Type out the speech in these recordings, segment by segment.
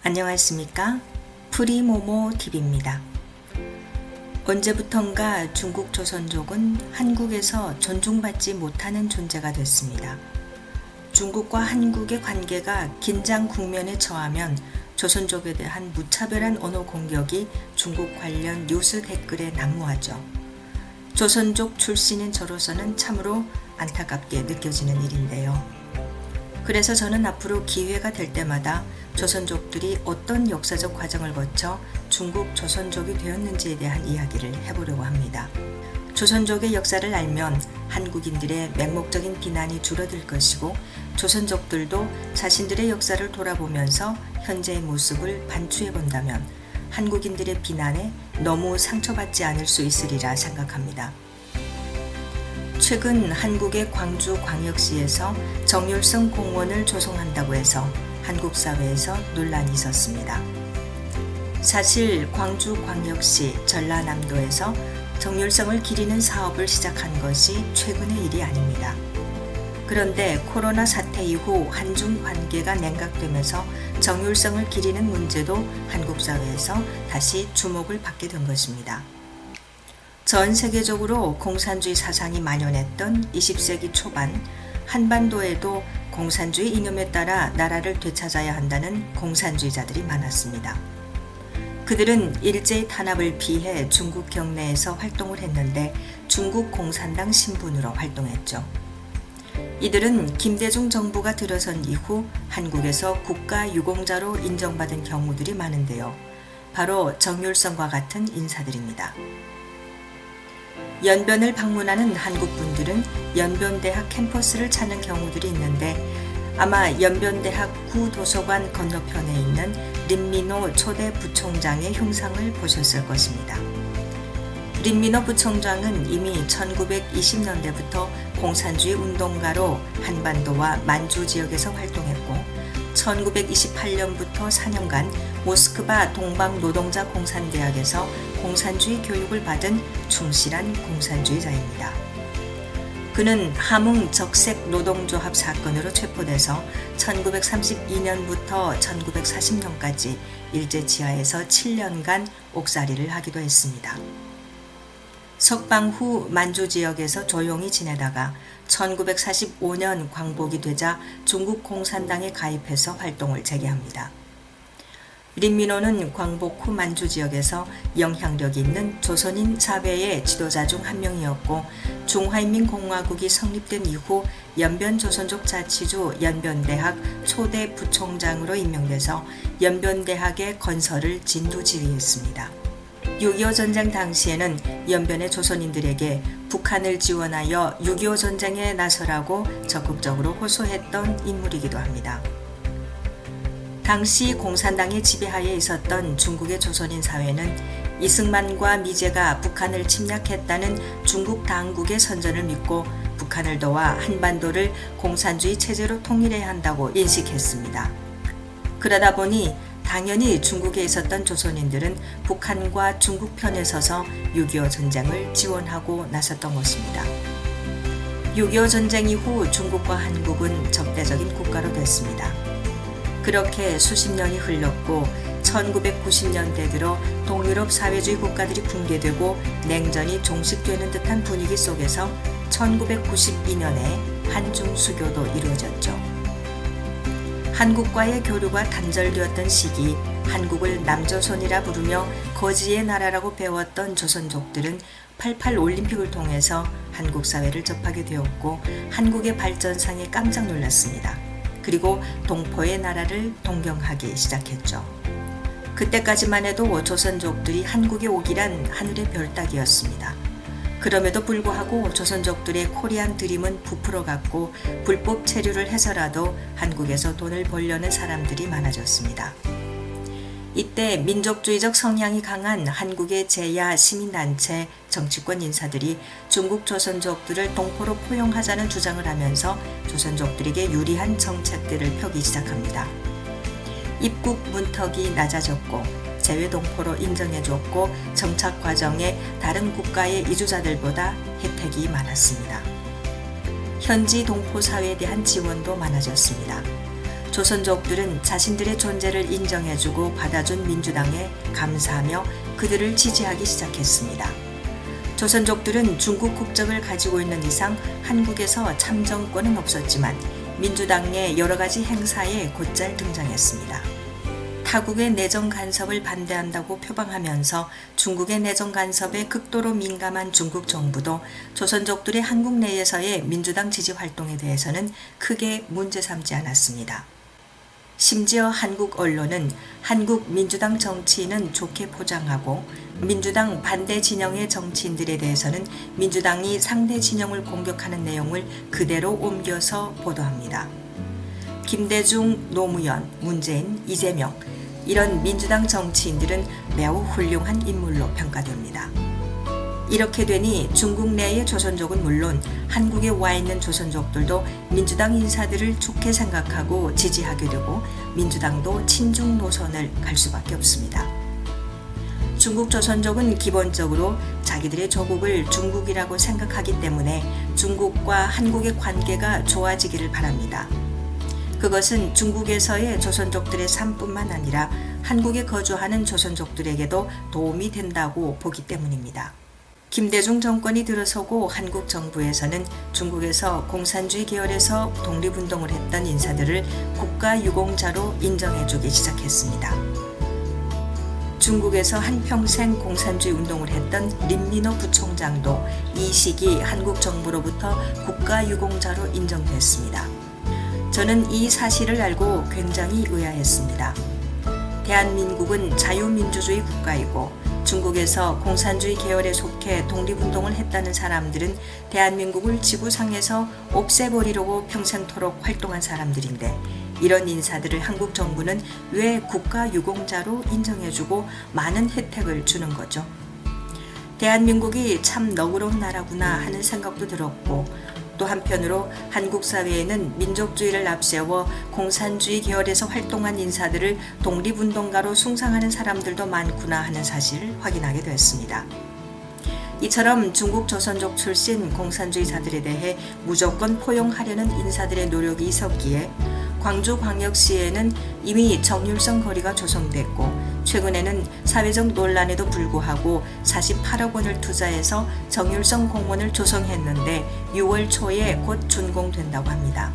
안녕하십니까? 프리모모TV입니다. 언제부턴가 중국 조선족은 한국에서 존중받지 못하는 존재가 됐습니다. 중국과 한국의 관계가 긴장 국면에 처하면 조선족에 대한 무차별한 언어 공격이 중국 관련 뉴스 댓글에 난무하죠. 조선족 출신인 저로서는 참으로 안타깝게 느껴지는 일인데요. 그래서 저는 앞으로 기회가 될 때마다 조선족들이 어떤 역사적 과정을 거쳐 중국 조선족이 되었는지에 대한 이야기를 해보려고 합니다. 조선족의 역사를 알면 한국인들의 맹목적인 비난이 줄어들 것이고 조선족들도 자신들의 역사를 돌아보면서 현재의 모습을 반추해 본다면 한국인들의 비난에 너무 상처받지 않을 수 있으리라 생각합니다. 최근 한국의 광주광역시에서 정율성 공원을 조성한다고 해서 한국 사회에서 논란이 있었습니다. 사실 광주광역시 전라남도에서 정율성을 기리는 사업을 시작한 것이 최근의 일이 아닙니다. 그런데 코로나 사태 이후 한중 관계가 냉각되면서 정율성을 기리는 문제도 한국 사회에서 다시 주목을 받게 된 것입니다. 전 세계적으로 공산주의 사상이 만연했던 20세기 초반 한반도에도 공산주의 이념에 따라 나라를 되찾아야 한다는 공산주의자들이 많았습니다. 그들은 일제의 탄압을 피해 중국 경내에서 활동을 했는데 중국 공산당 신분으로 활동했죠. 이들은 김대중 정부가 들어선 이후 한국에서 국가 유공자로 인정받은 경우들이 많은데요. 바로 정율성과 같은 인사들입니다. 연변을 방문하는 한국분들은 연변대학 캠퍼스를 찾는 경우들이 있는데 아마 연변대학 구도서관 건너편에 있는 린민호 초대 부총장의 흉상을 보셨을 것입니다. 린민호 부총장은 이미 1920년대부터 공산주의 운동가로 한반도와 만주 지역에서 활동했고 1928년부터 4년간 모스크바 동방노동자 공산대학에서 공산주의 교육을 받은 충실한 공산주의자입니다. 그는 함흥 적색 노동조합 사건으로 체포돼서 1932년부터 1940년까지 일제 지하에서 7년간 옥살이를 하기도 했습니다. 석방 후 만주 지역에서 조용히 지내다가 1945년 광복이 되자 중국 공산당에 가입해서 활동을 재개합니다. 린민호는 광복 후 만주 지역에서 영향력이 있는 조선인 사회의 지도자 중 한 명이었고 중화인민공화국이 성립된 이후 연변조선족 자치주 연변대학 초대 부총장으로 임명돼서 연변대학의 건설을 진두지휘했습니다. 6.25 전쟁 당시에는 연변의 조선인들에게 북한을 지원하여 6.25 전쟁에 나서라고 적극적으로 호소했던 인물이기도 합니다. 당시 공산당의 지배하에 있었던 중국의 조선인 사회는 이승만과 미제가 북한을 침략했다는 중국 당국의 선전을 믿고 북한을 도와 한반도를 공산주의 체제로 통일해야 한다고 인식했습니다. 그러다 보니 당연히 중국에 있었던 조선인들은 북한과 중국 편에 서서 6.25 전쟁을 지원하고 나섰던 것입니다. 6.25 전쟁 이후 중국과 한국은 적대적인 국가로 됐습니다. 그렇게 수십 년이 흘렀고 1990년대 들어 동유럽 사회주의 국가들이 붕괴되고 냉전이 종식되는 듯한 분위기 속에서 1992년에 한중 수교도 이루어졌죠. 한국과의 교류가 단절되었던 시기 한국을 남조선이라 부르며 거지의 나라라고 배웠던 조선족들은 88 올림픽을 통해서 한국 사회를 접하게 되었고 한국의 발전상에 깜짝 놀랐습니다. 그리고 동포의 나라를 동경하기 시작했죠. 그때까지만 해도 조선족들이 한국에 오기란 하늘의 별 따기였습니다. 그럼에도 불구하고 조선족들의 코리안 드림은 부풀어갔고 불법 체류를 해서라도 한국에서 돈을 벌려는 사람들이 많아졌습니다. 이때 민족주의적 성향이 강한 한국의 제야 시민단체 정치권 인사들이 중국 조선족들을 동포로 포용하자는 주장을 하면서 조선족들에게 유리한 정책들을 펴기 시작합니다. 입국 문턱이 낮아졌고 재외동포로 인정해줬고 정착 과정에 다른 국가의 이주자들보다 혜택이 많았습니다. 현지 동포 사회에 대한 지원도 많아졌습니다. 조선족들은 자신들의 존재를 인정해주고 받아준 민주당에 감사하며 그들을 지지하기 시작했습니다. 조선족들은 중국 국적을 가지고 있는 이상 한국에서 참정권은 없었지만 민주당의 여러 가지 행사에 곧잘 등장했습니다. 타국의 내정 간섭을 반대한다고 표방하면서 중국의 내정 간섭에 극도로 민감한 중국 정부도 조선족들의 한국 내에서의 민주당 지지 활동에 대해서는 크게 문제 삼지 않았습니다. 심지어 한국 언론은 한국 민주당 정치인은 좋게 포장하고 민주당 반대 진영의 정치인들에 대해서는 민주당이 상대 진영을 공격하는 내용을 그대로 옮겨서 보도합니다. 김대중, 노무현, 문재인, 이재명 이런 민주당 정치인들은 매우 훌륭한 인물로 평가됩니다. 이렇게 되니 중국 내의 조선족은 물론 한국에 와 있는 조선족들도 민주당 인사들을 좋게 생각하고 지지하게 되고 민주당도 친중 노선을 갈 수밖에 없습니다. 중국 조선족은 기본적으로 자기들의 조국을 중국이라고 생각하기 때문에 중국과 한국의 관계가 좋아지기를 바랍니다. 그것은 중국에서의 조선족들의 삶뿐만 아니라 한국에 거주하는 조선족들에게도 도움이 된다고 보기 때문입니다. 김대중 정권이 들어서고 한국 정부에서는 중국에서 공산주의 계열에서 독립운동을 했던 인사들을 국가유공자로 인정해주기 시작했습니다. 중국에서 한평생 공산주의 운동을 했던 린민호 부총장도 이 시기 한국 정부로부터 국가유공자로 인정됐습니다. 저는 이 사실을 알고 굉장히 의아했습니다. 대한민국은 자유민주주의 국가이고 중국에서 공산주의 계열에 속해 독립운동을 했다는 사람들은 대한민국을 지구상에서 없애버리려고 평생토록 활동한 사람들인데 이런 인사들을 한국 정부는 왜 국가유공자로 인정해주고 많은 혜택을 주는 거죠? 대한민국이 참 너그러운 나라구나 하는 생각도 들었고 또 한편으로 한국 사회에는 민족주의를 앞세워 공산주의 계열에서 활동한 인사들을 독립운동가로 숭상하는 사람들도 많구나 하는 사실을 확인하게 되었습니다. 이처럼 중국 조선족 출신 공산주의자들에 대해 무조건 포용하려는 인사들의 노력이 있었기에 광주광역시에는 이미 정율성 거리가 조성됐고 최근에는 사회적 논란에도 불구하고 48억 원을 투자해서 정율성 공원을 조성했는데 6월 초에 곧 준공된다고 합니다.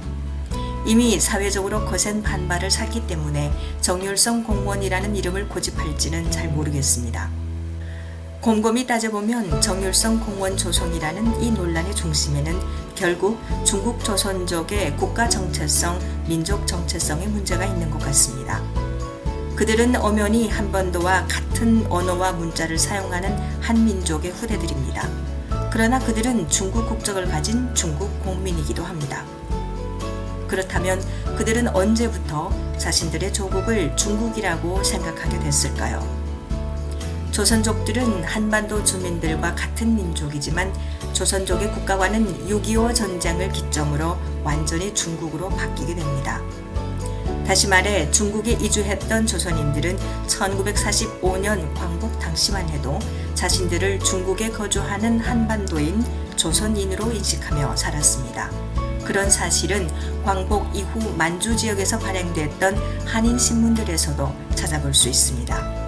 이미 사회적으로 거센 반발을 샀기 때문에 정율성 공원이라는 이름을 고집할지는 잘 모르겠습니다. 곰곰이 따져보면 정율성 공원 조성이라는 이 논란의 중심에는 결국 중국 조선족의 국가 정체성, 민족 정체성의 문제가 있는 것 같습니다. 그들은 엄연히 한반도와 같은 언어와 문자를 사용하는 한민족의 후대들입니다. 그러나 그들은 중국 국적을 가진 중국 국민이기도 합니다. 그렇다면 그들은 언제부터 자신들의 조국을 중국이라고 생각하게 됐을까요? 조선족들은 한반도 주민들과 같은 민족이지만 조선족의 국가관은 6.25 전쟁을 기점으로 완전히 중국으로 바뀌게 됩니다. 다시 말해 중국에 이주했던 조선인들은 1945년 광복 당시만 해도 자신들을 중국에 거주하는 한반도인 조선인으로 인식하며 살았습니다. 그런 사실은 광복 이후 만주 지역에서 발행됐던 한인 신문들에서도 찾아볼 수 있습니다.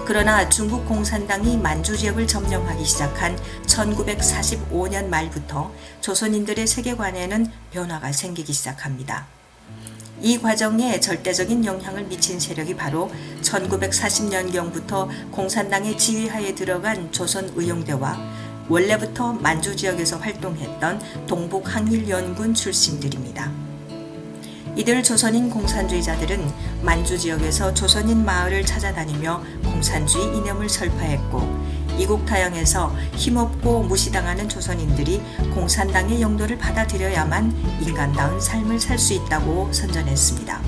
그러나 중국 공산당이 만주 지역을 점령하기 시작한 1945년 말부터 조선인들의 세계관에는 변화가 생기기 시작합니다. 이 과정에 절대적인 영향을 미친 세력이 바로 1940년경부터 공산당의 지휘하에 들어간 조선의용대와 원래부터 만주 지역에서 활동했던 동북항일연군 출신들입니다. 이들 조선인 공산주의자들은 만주 지역에서 조선인 마을을 찾아다니며 공산주의 이념을 설파했고 이국타양에서 힘없고 무시당하는 조선인들이 공산당의 영도를 받아들여야만 인간다운 삶을 살 수 있다고 선전했습니다.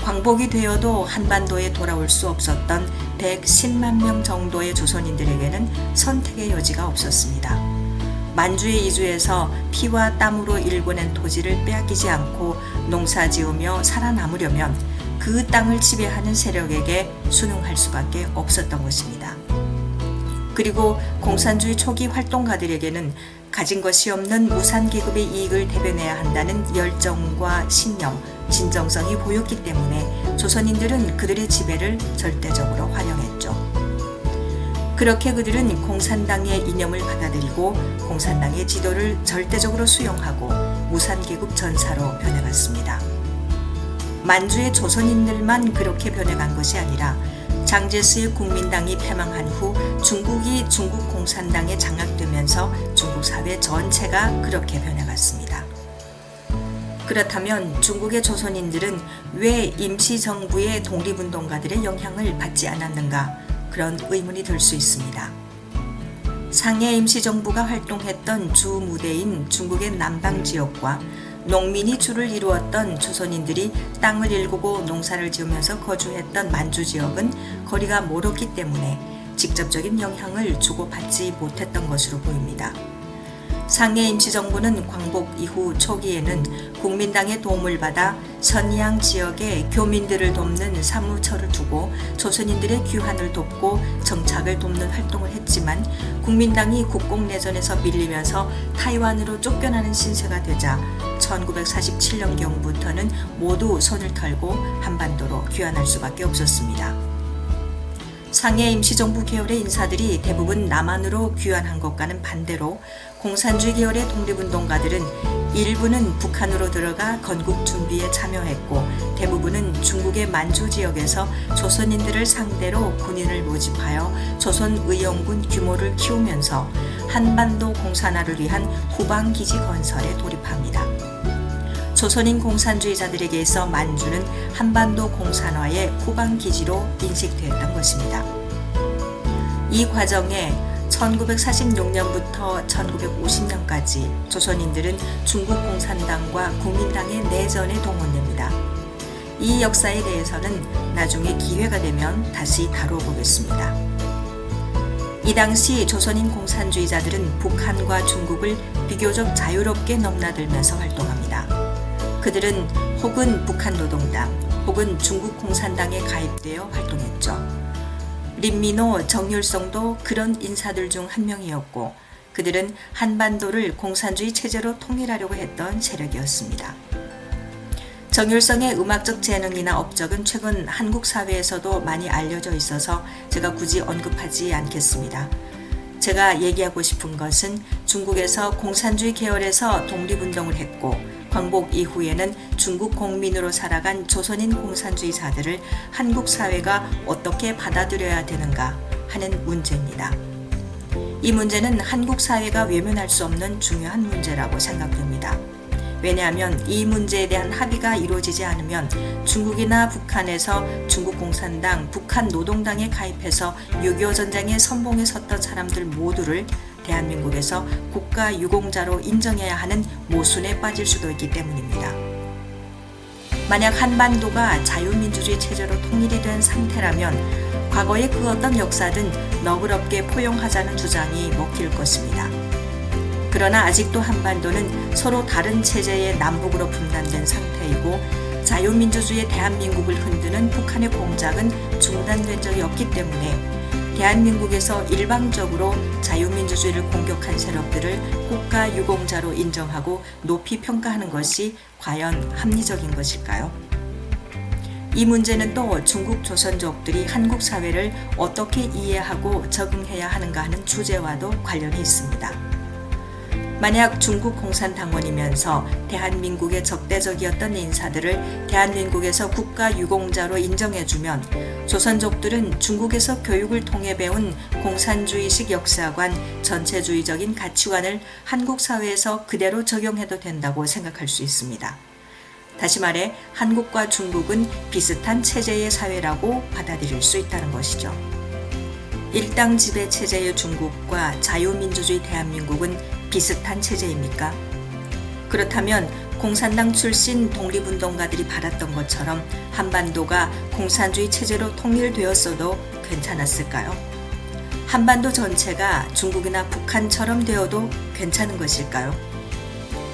광복이 되어도 한반도에 돌아올 수 없었던 110만 명 정도의 조선인들에게는 선택의 여지가 없었습니다. 만주에 이주해서 피와 땀으로 일궈낸 토지를 빼앗기지 않고 농사 지으며 살아남으려면 그 땅을 지배하는 세력에게 순응할 수밖에 없었던 것입니다. 그리고 공산주의 초기 활동가들에게는 가진 것이 없는 무산계급의 이익을 대변해야 한다는 열정과 신념, 진정성이 보였기 때문에 조선인들은 그들의 지배를 절대적으로 환영했죠. 그렇게 그들은 공산당의 이념을 받아들이고 공산당의 지도를 절대적으로 수용하고 무산계급 전사로 변해갔습니다. 만주의 조선인들만 그렇게 변해간 것이 아니라 장제스의 국민당이 패망한 후 중국이 중국 공산당에 장악되면서 중국 사회 전체가 그렇게 변해갔습니다. 그렇다면 중국의 조선인들은 왜 임시정부의 독립운동가들의 영향을 받지 않았는가? 그런 의문이 들 수 있습니다. 상해 임시정부가 활동했던 주 무대인 중국의 남방 지역과 농민이 주를 이루었던 조선인들이 땅을 일구고 농사를 지으면서 거주했던 만주 지역은 거리가 멀었기 때문에 직접적인 영향을 주고받지 못했던 것으로 보입니다. 상해 임시정부는 광복 이후 초기에는 국민당의 도움을 받아 선양 지역의 교민들을 돕는 사무처를 두고 조선인들의 귀환을 돕고 정착을 돕는 활동을 했지만 국민당이 국공내전에서 밀리면서 타이완으로 쫓겨나는 신세가 되자 1947년경부터는 모두 손을 털고 한반도로 귀환할 수밖에 없었습니다. 상해 임시정부 계열의 인사들이 대부분 남한으로 귀환한 것과는 반대로 공산주의 계열의 독립운동가들은 일부는 북한으로 들어가 건국 준비에 참여했고 대부분은 중국의 만주 지역에서 조선인들을 상대로 군인을 모집하여 조선의용군 규모를 키우면서 한반도 공산화를 위한 후방기지 건설에 돌입합니다. 조선인 공산주의자들에게서 만주는 한반도 공산화의 후방기지로 인식되었던 것입니다. 이 과정에 1946년부터 1950년까지 조선인들은 중국 공산당과 국민당의 내전에 동원됩니다. 이 역사에 대해서는 나중에 기회가 되면 다시 다뤄보겠습니다. 이 당시 조선인 공산주의자들은 북한과 중국을 비교적 자유롭게 넘나들면서 활동합니다. 그들은 혹은 북한 노동당 혹은 중국 공산당에 가입되어 활동했죠. 린민호, 정율성도 그런 인사들 중 한 명이었고 그들은 한반도를 공산주의 체제로 통일하려고 했던 세력이었습니다. 정율성의 음악적 재능이나 업적은 최근 한국 사회에서도 많이 알려져 있어서 제가 굳이 언급하지 않겠습니다. 제가 얘기하고 싶은 것은 중국에서 공산주의 계열에서 독립운동을 했고 광복 이후에는 중국 공민으로 살아간 조선인 공산주의자들을 한국 사회가 어떻게 받아들여야 되는가 하는 문제입니다. 이 문제는 한국 사회가 외면할 수 없는 중요한 문제라고 생각됩니다. 왜냐하면 이 문제에 대한 합의가 이루어지지 않으면 중국이나 북한에서 중국 공산당, 북한 노동당에 가입해서 6.25 전쟁의 선봉에 섰던 사람들 모두를 대한민국에서 국가 유공자로 인정해야 하는 모순에 빠질 수도 있기 때문입니다. 만약 한반도가 자유민주주의 체제로 통일이 된 상태라면 과거의 그 어떤 역사든 너그럽게 포용하자는 주장이 먹힐 것입니다. 그러나 아직도 한반도는 서로 다른 체제의 남북으로 분단된 상태이고 자유민주주의의 대한민국을 흔드는 북한의 공작은 중단된 적이 없기 때문에 대한민국에서 일방적으로 자유민주주의를 공격한 세력들을 국가 유공자로 인정하고 높이 평가하는 것이 과연 합리적인 것일까요? 이 문제는 또 중국 조선족들이 한국 사회를 어떻게 이해하고 적응해야 하는가 하는 주제와도 관련이 있습니다. 만약 중국 공산당원이면서 대한민국의 적대적이었던 인사들을 대한민국에서 국가 유공자로 인정해주면 조선족들은 중국에서 교육을 통해 배운 공산주의식 역사관, 전체주의적인 가치관을 한국 사회에서 그대로 적용해도 된다고 생각할 수 있습니다. 다시 말해 한국과 중국은 비슷한 체제의 사회라고 받아들일 수 있다는 것이죠. 일당 지배 체제의 중국과 자유민주주의 대한민국은 비슷한 체제입니까? 그렇다면 공산당 출신 독립운동가들이 바랐던 것처럼 한반도가 공산주의 체제로 통일되었어도 괜찮았을까요? 한반도 전체가 중국이나 북한처럼 되어도 괜찮은 것일까요?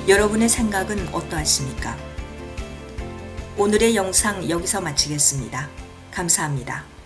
여러분의 생각은 어떠하십니까? 오늘의 영상 여기서 마치겠습니다. 감사합니다.